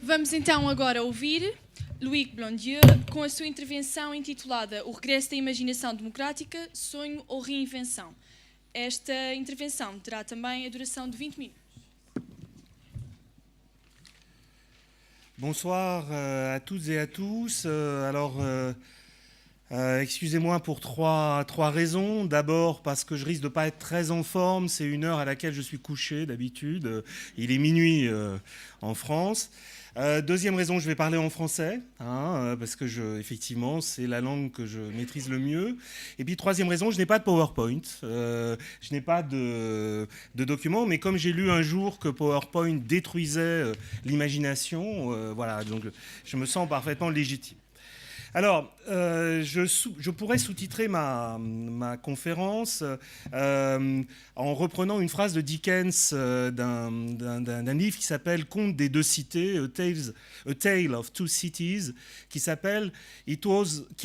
Vamos então agora ouvir Loïc Blondieu com a sua intervenção intitulada O Regresso da Imaginação Democrática, Sonho ou Reinvenção. Esta intervenção terá também a duração de 20 minutos. Bonsoir à toutes et à tous. Excusez-moi pour trois raisons. D'abord parce que je risque de ne pas être très en forme. C'est une heure à laquelle je suis couché d'habitude. Il est minuit en France. Deuxième raison, je vais parler en français, parce que effectivement, c'est la langue que je maîtrise le mieux. Et puis troisième raison, je n'ai pas de PowerPoint, je n'ai pas de document, mais comme j'ai lu un jour que PowerPoint détruisait l'imagination, voilà, donc je me sens parfaitement légitime. Alors, je pourrais sous-titrer ma conférence en reprenant une phrase de Dickens d'un livre qui s'appelle Conte des deux cités, A Tale of Two Cities, qui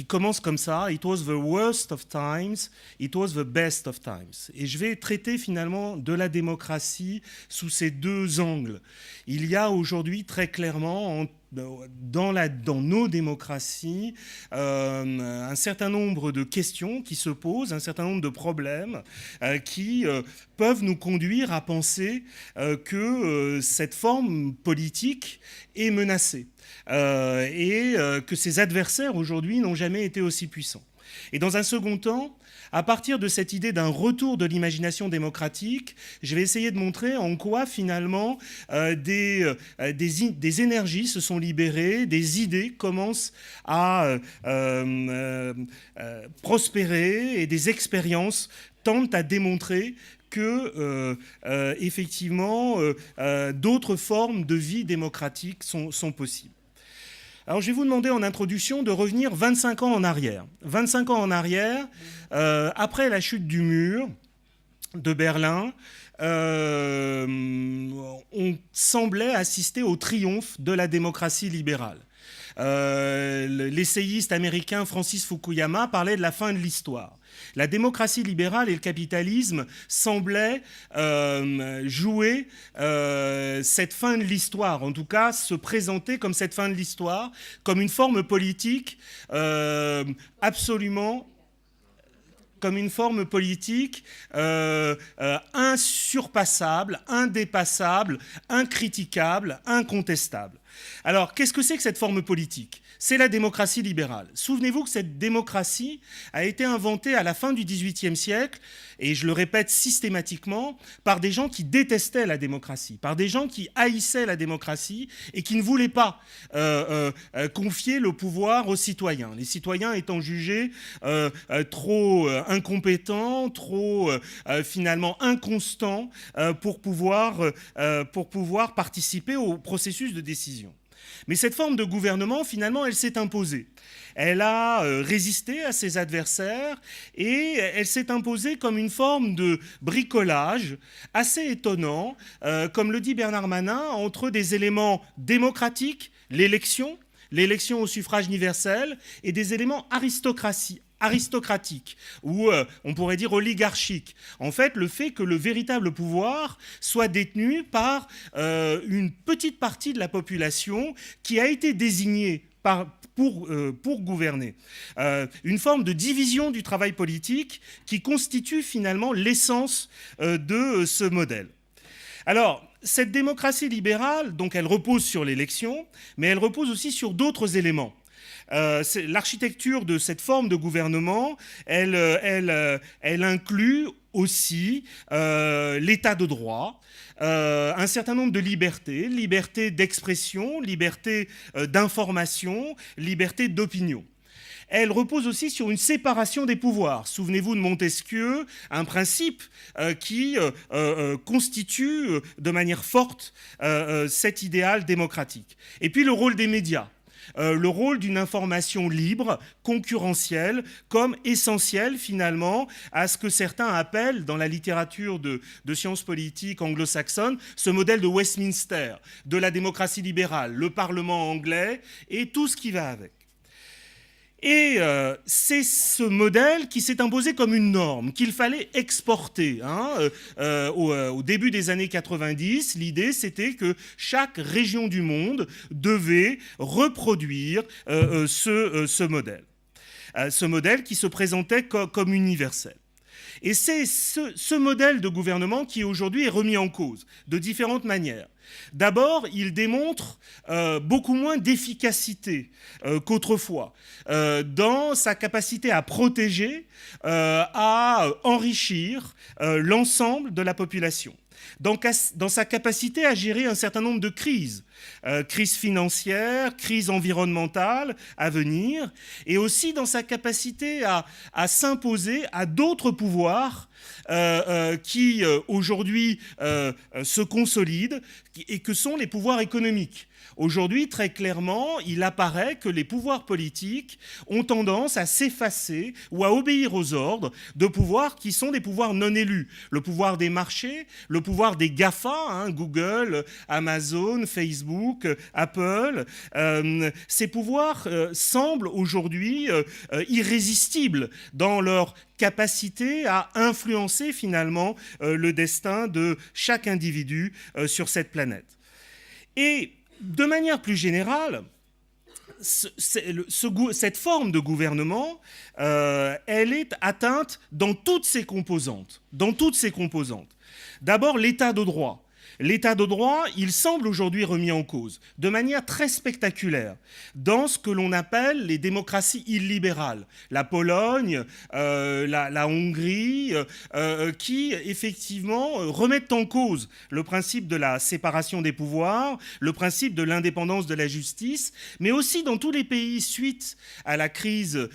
commence comme ça, It was the worst of times, it was the best of times. Et je vais traiter finalement de la démocratie sous ces deux angles. Il y a aujourd'hui très clairement dans nos démocraties un certain nombre de questions qui se posent, un certain nombre de problèmes qui peuvent nous conduire à penser que cette forme politique est menacée et que ses adversaires aujourd'hui n'ont jamais été aussi puissants. Et dans un second temps, à partir de cette idée d'un retour de l'imagination démocratique, je vais essayer de montrer en quoi finalement des énergies se sont libérées, des idées commencent à prospérer et des expériences tentent à démontrer que effectivement d'autres formes de vie démocratique sont possibles. Alors je vais vous demander en introduction de revenir 25 ans en arrière. 25 ans en arrière, après la chute du mur de Berlin, on semblait assister au triomphe de la démocratie libérale. L'essayiste américain Francis Fukuyama parlait de la fin de l'histoire. La démocratie libérale et le capitalisme semblaient jouer cette fin de l'histoire, en tout cas se présenter comme cette fin de l'histoire, comme une forme politique absolument insurpassable, indépassable, incritiquable, incontestable. Alors, qu'est-ce que c'est que cette forme politique ? C'est la démocratie libérale. Souvenez-vous que cette démocratie a été inventée à la fin du XVIIIe siècle, et je le répète systématiquement, par des gens qui détestaient la démocratie, par des gens qui haïssaient la démocratie et qui ne voulaient pas confier le pouvoir aux citoyens. Les citoyens étant jugés trop incompétents, trop finalement inconstants pour pouvoir participer au processus de décision. Mais cette forme de gouvernement, finalement, elle s'est imposée. Elle a résisté à ses adversaires et elle s'est imposée comme une forme de bricolage assez étonnant, comme le dit Bernard Manin, entre des éléments démocratiques, l'élection au suffrage universel, et des éléments aristocratique, ou on pourrait dire oligarchique. En fait, le fait que le véritable pouvoir soit détenu par une petite partie de la population qui a été désignée pour gouverner. Une forme de division du travail politique qui constitue finalement l'essence de ce modèle. Alors, cette démocratie libérale, donc elle repose sur l'élection, mais elle repose aussi sur d'autres éléments. L'architecture de cette forme de gouvernement, elle inclut aussi l'état de droit, un certain nombre de libertés, liberté d'expression, liberté d'information, liberté d'opinion. Elle repose aussi sur une séparation des pouvoirs. Souvenez-vous de Montesquieu, un principe qui constitue de manière forte cet idéal démocratique. Et puis le rôle des médias. Le rôle d'une information libre, concurrentielle, comme essentielle finalement à ce que certains appellent dans la littérature de sciences politiques anglo-saxonnes ce modèle de Westminster, de la démocratie libérale, le Parlement anglais et tout ce qui va avec. Et c'est ce modèle qui s'est imposé comme une norme, qu'il fallait exporter. Au début des années 90, l'idée c'était que chaque région du monde devait reproduire ce modèle. Ce modèle qui se présentait comme universel. Et c'est ce modèle de gouvernement qui aujourd'hui est remis en cause de différentes manières. D'abord, il démontre beaucoup moins d'efficacité qu'autrefois dans sa capacité à protéger, à enrichir l'ensemble de la population. Dans sa capacité à gérer un certain nombre de crises, crise financière, crise environnementale à venir, et aussi dans sa capacité à s'imposer à d'autres pouvoirs qui aujourd'hui se consolident et que sont les pouvoirs économiques. Aujourd'hui, très clairement, il apparaît que les pouvoirs politiques ont tendance à s'effacer ou à obéir aux ordres de pouvoirs qui sont des pouvoirs non élus. Le pouvoir des marchés, le pouvoir des GAFA, Google, Amazon, Facebook, Apple. Ces pouvoirs semblent aujourd'hui irrésistibles dans leur capacité à influencer finalement le destin de chaque individu sur cette planète. Et de manière plus générale, cette forme de gouvernement, elle est atteinte dans toutes ses composantes. D'abord, l'état de droit. L'état de droit, il semble aujourd'hui remis en cause de manière très spectaculaire dans ce que l'on appelle les démocraties illibérales. La Pologne, la Hongrie, qui effectivement remettent en cause le principe de la séparation des pouvoirs, le principe de l'indépendance de la justice, mais aussi dans tous les pays suite à la crise,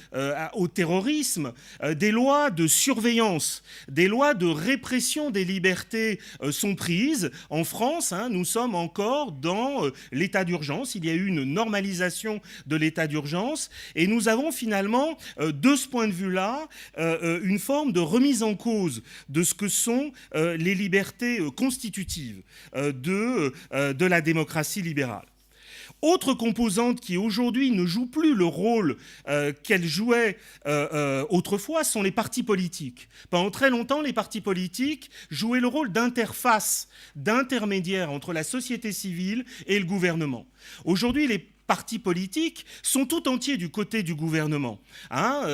au terrorisme, des lois de surveillance, des lois de répression des libertés sont prises. En France, nous sommes encore dans l'état d'urgence. Il y a eu une normalisation de l'état d'urgence. Et nous avons finalement, de ce point de vue-là, une forme de remise en cause de ce que sont les libertés constitutives de la démocratie libérale. Autre composante qui aujourd'hui ne joue plus le rôle qu'elle jouait autrefois sont les partis politiques. Pendant très longtemps, les partis politiques jouaient le rôle d'interface, d'intermédiaire entre la société civile et le gouvernement. Aujourd'hui, les partis politiques sont tout entiers du côté du gouvernement.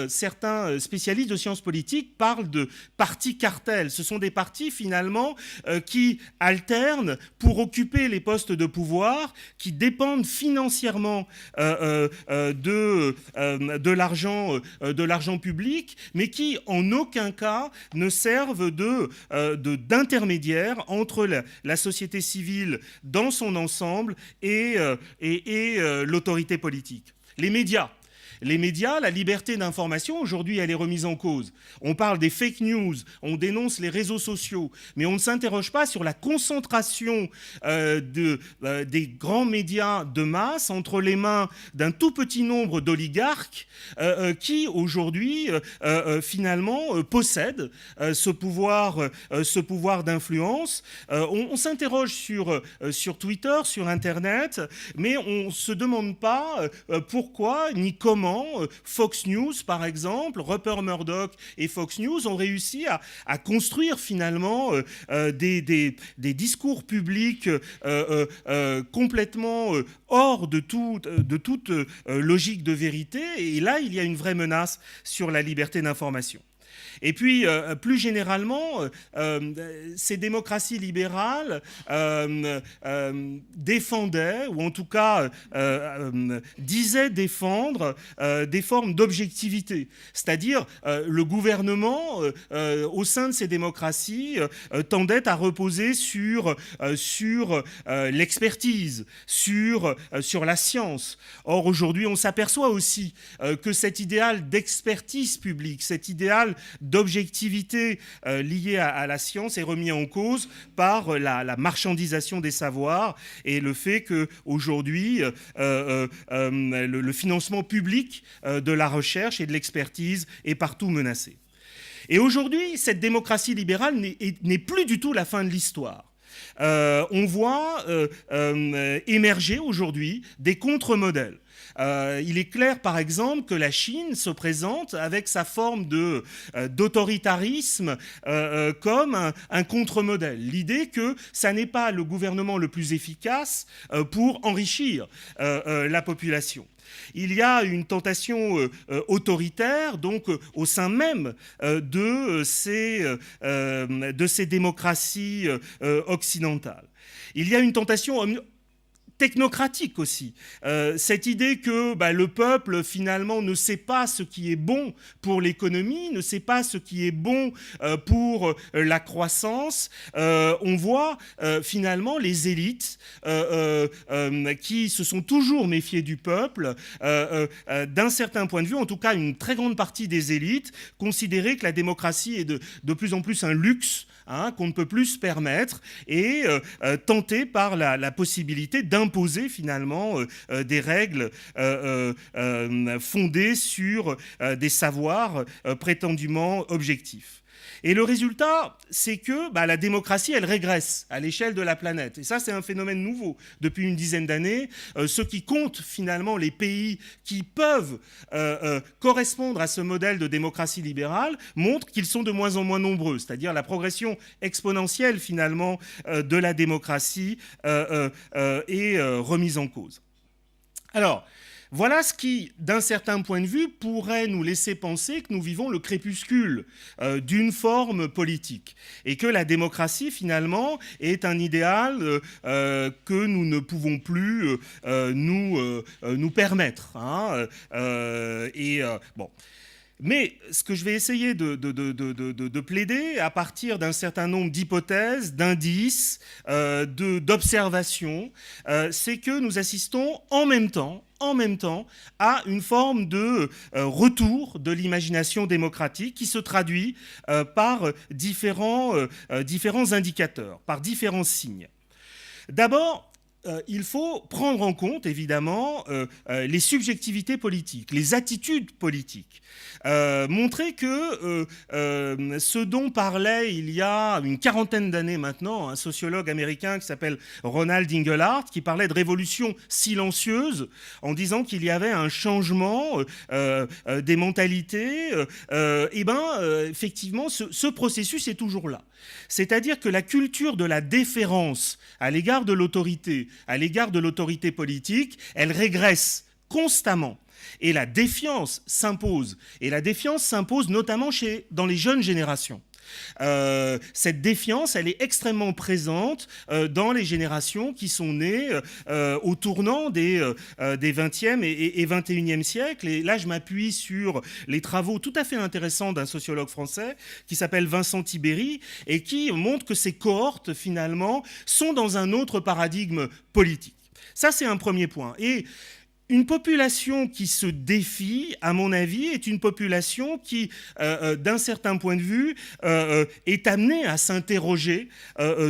Certains spécialistes de sciences politiques parlent de partis cartels. Ce sont des partis finalement qui alternent pour occuper les postes de pouvoir, qui dépendent financièrement de l'argent public, mais qui en aucun cas ne servent d'intermédiaire entre la société civile dans son ensemble et l'autorité politique. Les médias, la liberté d'information, aujourd'hui, elle est remise en cause. On parle des fake news, on dénonce les réseaux sociaux, mais on ne s'interroge pas sur la concentration des grands médias de masse entre les mains d'un tout petit nombre d'oligarques qui, aujourd'hui, finalement, possèdent ce pouvoir d'influence. On s'interroge sur Twitter, sur Internet, mais on ne se demande pas pourquoi ni comment Fox News, par exemple, Rupert Murdoch et Fox News ont réussi à construire finalement des discours publics complètement hors de toute logique de vérité. Et là, il y a une vraie menace sur la liberté d'information. Et puis, plus généralement, ces démocraties libérales défendaient, ou en tout cas disaient défendre des formes d'objectivité. C'est-à-dire, le gouvernement, au sein de ces démocraties, tendait à reposer sur l'expertise, sur la science. Or, aujourd'hui, on s'aperçoit aussi que cet idéal d'expertise publique, cet idéal d'objectivité liée à la science est remis en cause par la marchandisation des savoirs et le fait qu'aujourd'hui, le financement public de la recherche et de l'expertise est partout menacé. Et aujourd'hui, cette démocratie libérale n'est plus du tout la fin de l'histoire. On voit émerger aujourd'hui des contre-modèles. Il est clair, par exemple, que la Chine se présente avec sa forme d'autoritarisme comme un contre-modèle. L'idée que ça n'est pas le gouvernement le plus efficace pour enrichir la population. Il y a une tentation autoritaire, donc au sein même de ces démocraties occidentales. Il y a une tentation technocratique aussi. Cette idée que le peuple, finalement, ne sait pas ce qui est bon pour l'économie, ne sait pas ce qui est bon pour la croissance. On voit finalement les élites qui se sont toujours méfiées du peuple, d'un certain point de vue, en tout cas une très grande partie des élites, considérer que la démocratie est de plus en plus un luxe, qu'on ne peut plus se permettre, et tenté par la possibilité d'imposer finalement des règles fondées sur des savoirs prétendument objectifs. Et le résultat, c'est que la démocratie, elle régresse à l'échelle de la planète. Et ça, c'est un phénomène nouveau depuis une dizaine d'années. Ce qui compte, finalement, les pays qui peuvent correspondre à ce modèle de démocratie libérale montrent qu'ils sont de moins en moins nombreux. C'est-à-dire la progression exponentielle, finalement, de la démocratie est remise en cause. Alors, voilà ce qui, d'un certain point de vue, pourrait nous laisser penser que nous vivons le crépuscule d'une forme politique et que la démocratie, finalement, est un idéal que nous ne pouvons plus nous permettre. Bon. Mais ce que je vais essayer de plaider à partir d'un certain nombre d'hypothèses, d'indices, d'observations, c'est que nous assistons en même temps à une forme de retour de l'imagination démocratique qui se traduit par différents indicateurs, par différents signes. D'abord, il faut prendre en compte, évidemment, les subjectivités politiques, les attitudes politiques. Montrer que ce dont parlait il y a une quarantaine d'années maintenant un sociologue américain qui s'appelle Ronald Inglehart, qui parlait de révolution silencieuse en disant qu'il y avait un changement des mentalités, effectivement, ce processus est toujours là. C'est-à-dire que la culture de la déférence à l'égard de l'autorité, politique, elle régresse constamment. Et la défiance s'impose. Et la défiance s'impose notamment dans les jeunes générations. Cette défiance, elle est extrêmement présente dans les générations qui sont nées au tournant des 20e et 21e siècles. Et là, je m'appuie sur les travaux tout à fait intéressants d'un sociologue français qui s'appelle Vincent Tibéri et qui montre que ces cohortes, finalement, sont dans un autre paradigme politique. Ça, c'est un premier point. Et une population qui se défie, à mon avis, est une population qui, d'un certain point de vue, est amenée à s'interroger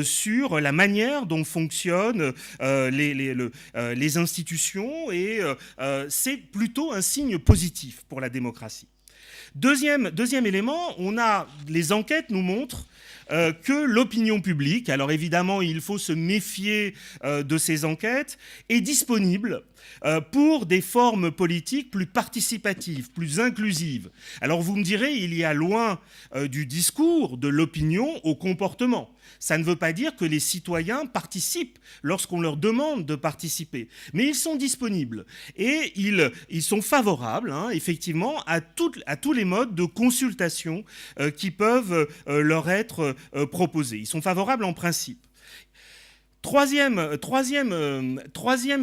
sur la manière dont fonctionnent les institutions, et c'est plutôt un signe positif pour la démocratie. Deuxième élément, les enquêtes nous montrent que l'opinion publique, alors évidemment il faut se méfier de ces enquêtes, est disponible pour des formes politiques plus participatives, plus inclusives. Alors vous me direz, il y a loin du discours, de l'opinion au comportement. Ça ne veut pas dire que les citoyens participent lorsqu'on leur demande de participer. Mais ils sont disponibles et ils sont favorables, effectivement, à tous les modes de consultation qui peuvent leur être proposés. Ils sont favorables en principe. Troisième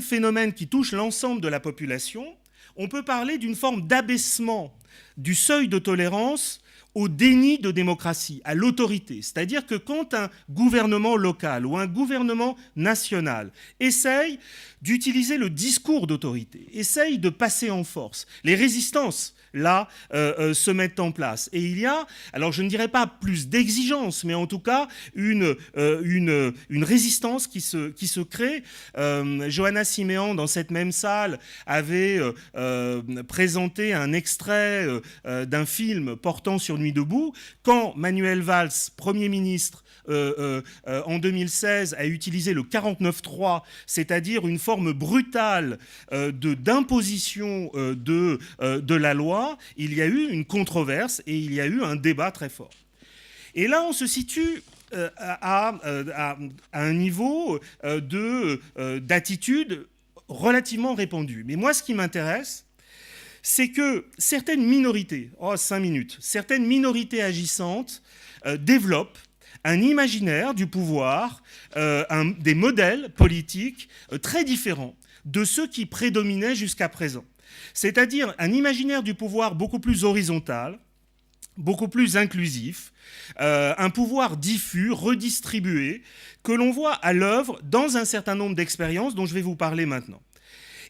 phénomène qui touche l'ensemble de la population, on peut parler d'une forme d'abaissement du seuil de tolérance au déni de démocratie, à l'autorité. C'est-à-dire que quand un gouvernement local ou un gouvernement national essaye d'utiliser le discours d'autorité, essaye de passer en force, les résistances là se mettent en place. Et il y a, alors je ne dirais pas plus d'exigence, mais en tout cas une résistance qui se crée. Johanna Siméan, dans cette même salle, avait présenté un extrait d'un film portant sur Nuit debout, quand Manuel Valls, Premier ministre, en 2016, a utilisé le 49.3, c'est-à-dire une forme brutale d'imposition de la loi, il y a eu une controverse et il y a eu un débat très fort. Et là, on se situe à un niveau d'attitude relativement répandu. Mais moi, ce qui m'intéresse, c'est que certaines minorités, 5 minutes, certaines minorités agissantes développent un imaginaire du pouvoir, des modèles politiques très différents de ceux qui prédominaient jusqu'à présent. C'est-à-dire un imaginaire du pouvoir beaucoup plus horizontal, beaucoup plus inclusif, un pouvoir diffus, redistribué, que l'on voit à l'œuvre dans un certain nombre d'expériences dont je vais vous parler maintenant.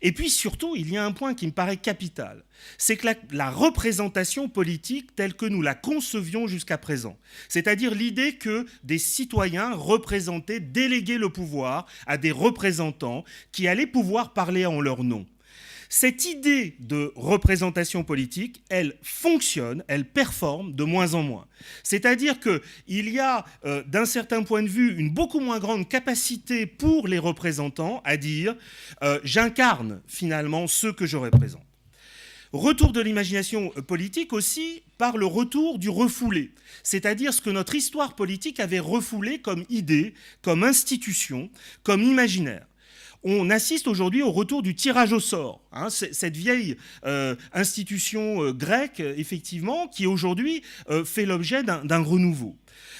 Et puis surtout, il y a un point qui me paraît capital, c'est que la représentation politique telle que nous la concevions jusqu'à présent, c'est-à-dire l'idée que des citoyens représentaient, déléguaient le pouvoir à des représentants qui allaient pouvoir parler en leur nom. Cette idée de représentation politique, elle fonctionne, elle performe de moins en moins. C'est-à-dire qu'il y a, d'un certain point de vue, une beaucoup moins grande capacité pour les représentants à dire « j'incarne finalement ceux que je représente ». Retour de l'imagination politique aussi par le retour du refoulé, c'est-à-dire ce que notre histoire politique avait refoulé comme idée, comme institution, comme imaginaire. On assiste aujourd'hui au retour du tirage au sort, cette vieille institution grecque, effectivement, qui aujourd'hui fait l'objet d'un renouveau.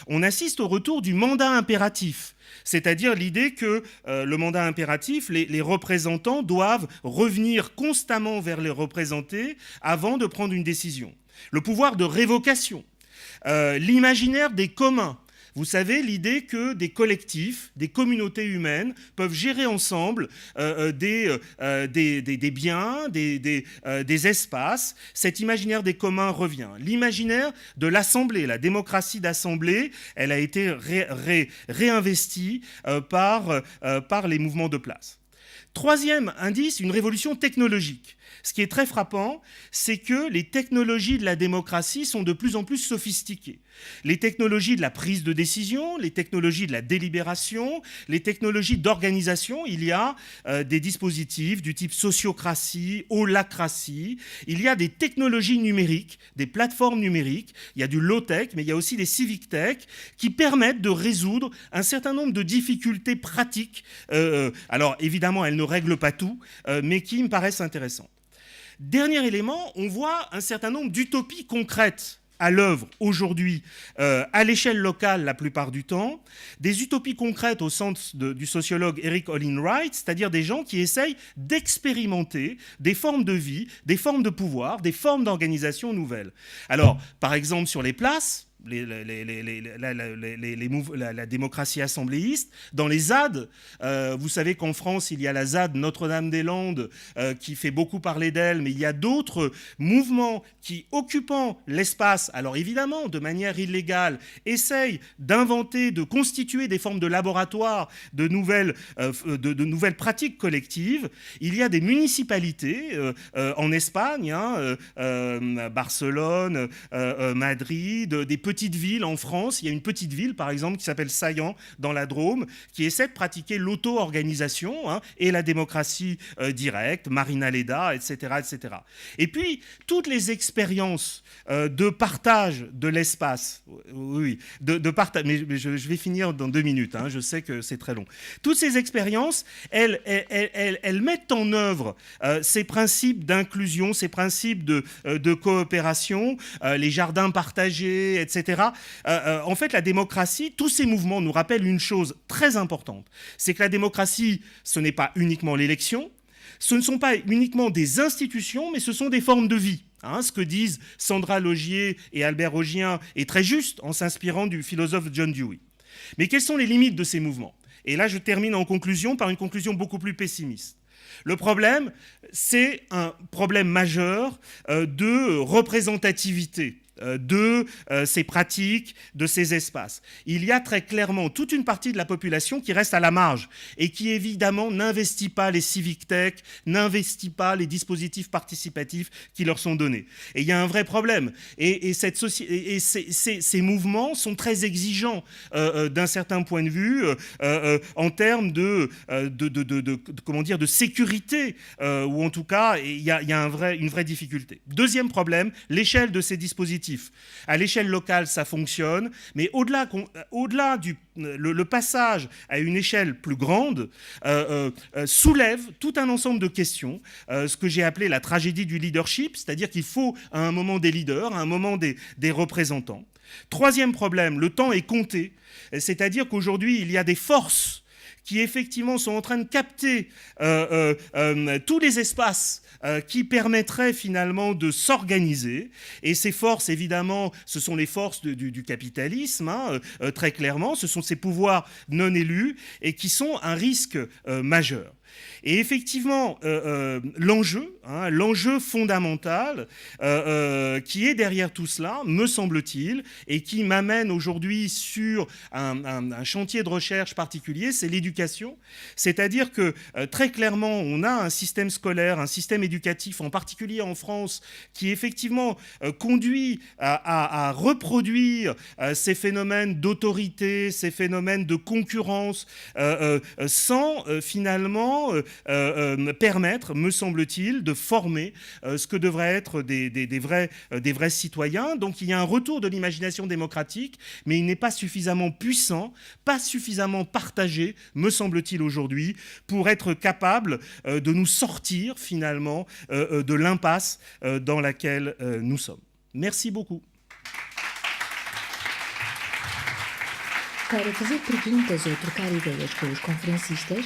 On assiste au retour du mandat impératif, c'est-à-dire l'idée que le mandat impératif, les représentants doivent revenir constamment vers les représentés avant de prendre une décision. Le pouvoir de révocation, l'imaginaire des communs. Vous savez, l'idée que des collectifs, des communautés humaines peuvent gérer ensemble des biens, des espaces. Cet imaginaire des communs revient. L'imaginaire de l'Assemblée, la démocratie d'Assemblée, elle a été réinvestie par les mouvements de place. Troisième indice, une révolution technologique. Ce qui est très frappant, c'est que les technologies de la démocratie sont de plus en plus sophistiquées. Les technologies de la prise de décision, les technologies de la délibération, les technologies d'organisation, il y a des dispositifs du type sociocratie, holacratie, il y a des technologies numériques, des plateformes numériques, il y a du low-tech, mais il y a aussi des civic-tech qui permettent de résoudre un certain nombre de difficultés pratiques. Alors évidemment, elles ne règlent pas tout, mais qui me paraissent intéressantes. Dernier élément, on voit un certain nombre d'utopies concrètes à l'œuvre aujourd'hui, à l'échelle locale la plupart du temps, des utopies concrètes au sens du sociologue Eric Olin Wright, c'est-à-dire des gens qui essayent d'expérimenter des formes de vie, des formes de pouvoir, des formes d'organisation nouvelles. Alors, par exemple, sur les places, la démocratie assembléiste. Dans les ZAD, vous savez qu'en France, il y a la ZAD Notre-Dame-des-Landes qui fait beaucoup parler d'elle, mais il y a d'autres mouvements qui, occupant l'espace, alors évidemment de manière illégale, essayent d'inventer, de constituer des formes de laboratoires de nouvelles pratiques collectives. Il y a des municipalités en Espagne, Barcelone, Madrid, des petites villes en France. Il y a une petite ville, par exemple, qui s'appelle Saillant, dans la Drôme, qui essaie de pratiquer l'auto-organisation et la démocratie directe, Marina Leda, etc., etc. Et puis, toutes les expériences de partage de l'espace, oui, de partage, mais je vais finir dans 2 minutes, je sais que c'est très long. Toutes ces expériences, elles mettent en œuvre ces principes d'inclusion, ces principes de coopération, les jardins partagés, etc. En fait, la démocratie, tous ces mouvements nous rappellent une chose très importante. C'est que la démocratie, ce n'est pas uniquement l'élection, ce ne sont pas uniquement des institutions, mais ce sont des formes de vie. Ce que disent Sandra Logier et Albert Augien est très juste en s'inspirant du philosophe John Dewey. Mais quelles sont les limites de ces mouvements ? Et là, je termine en conclusion par une conclusion beaucoup plus pessimiste. Le problème, c'est un problème majeur de représentativité de ces pratiques, de ces espaces. Il y a très clairement toute une partie de la population qui reste à la marge et qui évidemment n'investit pas les civic tech, n'investit pas les dispositifs participatifs qui leur sont donnés. Et il y a un vrai problème. Et ces mouvements sont très exigeants d'un certain point de vue en termes de sécurité, ou en tout cas, il y a une vraie difficulté. Deuxième problème, l'échelle de ces dispositifs. À l'échelle locale, ça fonctionne, mais au-delà du le passage à une échelle plus grande soulève tout un ensemble de questions, ce que j'ai appelé la tragédie du leadership, c'est-à-dire qu'il faut à un moment des leaders, à un moment des représentants. Troisième problème, le temps est compté, c'est-à-dire qu'aujourd'hui, il y a des forces qui effectivement sont en train de capter tous les espaces qui permettraient finalement de s'organiser. Et ces forces, évidemment, ce sont les forces du capitalisme, très clairement. Ce sont ces pouvoirs non élus et qui sont un risque majeur. Et effectivement, l'enjeu fondamental qui est derrière tout cela, me semble-t-il, et qui m'amène aujourd'hui sur un chantier de recherche particulier, c'est l'éducation. C'est-à-dire que très clairement, on a un système scolaire, un système éducatif, en particulier en France, qui effectivement conduit à reproduire ces phénomènes d'autorité, ces phénomènes de concurrence, sans finalement permettre, me semble-t-il, de former ce que devraient être des vrais citoyens. Donc il y a un retour de l'imagination démocratique, mais il n'est pas suffisamment puissant, pas suffisamment partagé, me semble-t-il aujourd'hui, pour être capable de nous sortir finalement de l'impasse dans laquelle nous sommes. Merci beaucoup. Para fazer perguntas ou trocar ideias com os conferencistas,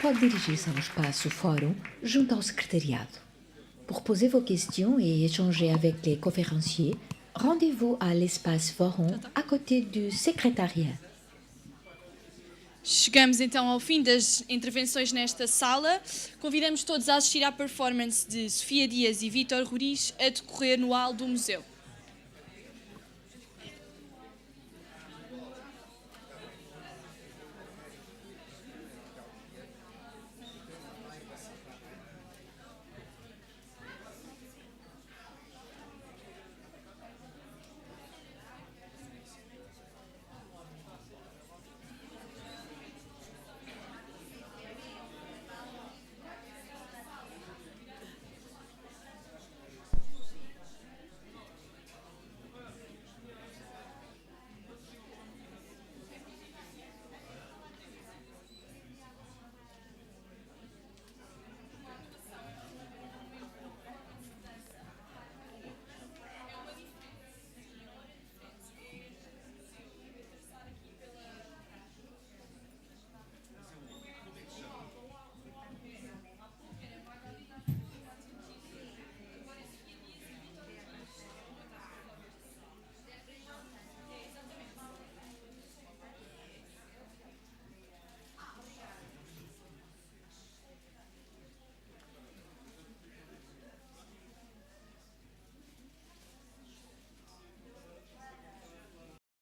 pode dirigir-se ao espaço Fórum junto ao secretariado. Pour poser vos questions et échanger avec les conférenciers, rendez-vous à l'espace Fórum à côté du secrétariat. Chegamos então ao fim das intervenções nesta sala. Convidamos todos a assistir à performance de Sofia Dias e Vítor Roriz a decorrer no hall do museu.